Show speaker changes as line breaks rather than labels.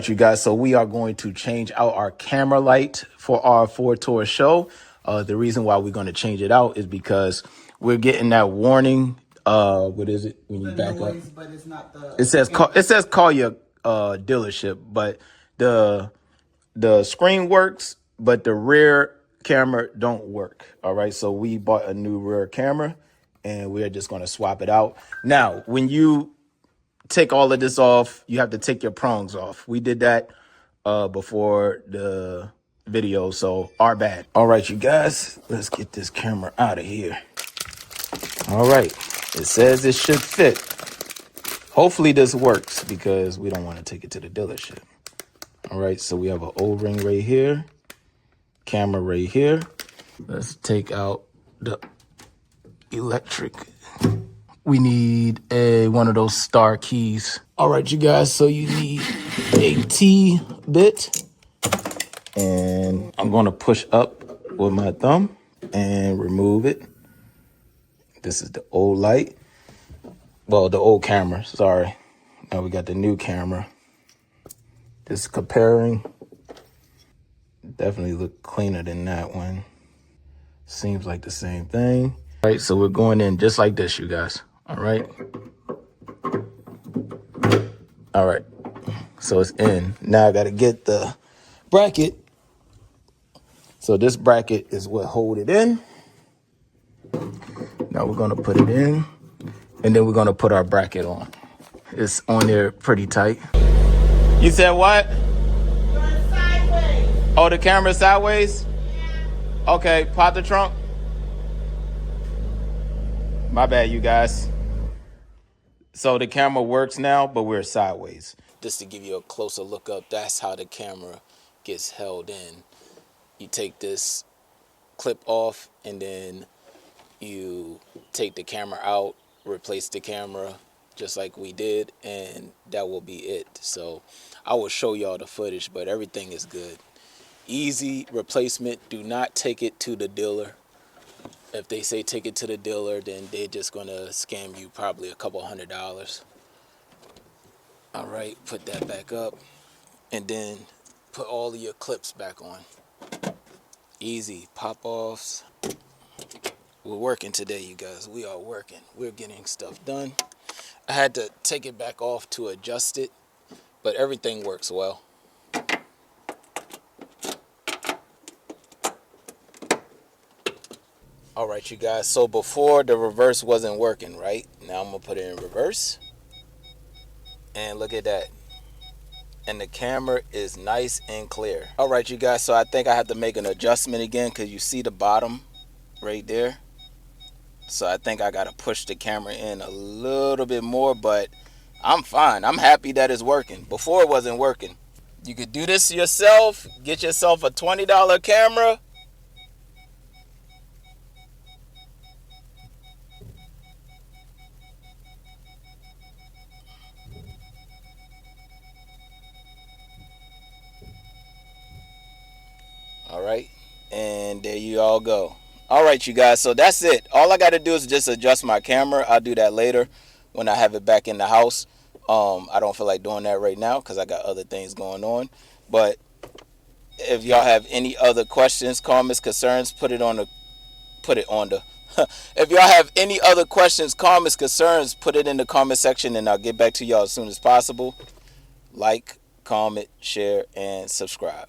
You guys, so we are going to change out our camera light for our Ford Taurus show. The reason why we're going to change it out is because we're getting that warning. What is it when you back noise, up? But it's not the. It says call your dealership, but the screen works, but the rear camera don't work. All right, so we bought a new rear camera, and we're just going to swap it out. Now, when you take all of this off, you have to take your prongs off. We did that before the video, so our bad. All right, you guys, let's get this camera out of here. All right, it says it should fit. Hopefully this works because we don't want to take it to the dealership. All right, so we have an O-ring right here, camera right here. Let's take out the electric. We need one of those star keys. All right, you guys, so you need a T-bit. And I'm going to push up with my thumb and remove it. This is the old light. Well, the old camera, sorry. Now we got the new camera. Just comparing. Definitely look cleaner than that one. Seems like the same thing. All right, so we're going in just like this, you guys. All right. All right. So it's in. Now I got to get the bracket. So this bracket is what hold it in. Now we're going to put it in, and then we're going to put our bracket on. It's on there pretty tight. You said what?
You're sideways.
Oh, the camera's sideways?
Yeah.
Okay, pop the trunk. My bad, you guys. So the camera works now, but we're sideways. Just to give you a closer look up, that's how the camera gets held in. You take this clip off, and then you take the camera out, replace the camera just like we did, and that will be it. So I will show y'all the footage, but everything is good. Easy replacement. Do not take it to the dealer. If they say take it to the dealer, then they're just gonna scam you probably a couple $100. All right, put that back up, and then put all of your clips back on. Easy pop-offs. We're working today, you guys. We are working. We're getting stuff done. I had to take it back off to adjust it, but everything works well. All right, you guys. So before, the reverse wasn't working, right? Now I'm going to put it in reverse. And look at that. And the camera is nice and clear. All right, you guys. So I think I have to make an adjustment again because you see the bottom right there. So I think I got to push the camera in a little bit more, but I'm fine. I'm happy that it's working. Before it wasn't working. You could do this yourself. Get yourself a $20 camera. All right. And there you all go. All right, you guys. So that's it. All I got to do is just adjust my camera. I'll do that later when I have it back in the house. I don't feel like doing that right now because I got other things going on. But if y'all have any other questions, comments, concerns, put it on the. If y'all have any other questions, comments, concerns, put it in the comment section, and I'll get back to y'all as soon as possible. Like, comment, share, and subscribe.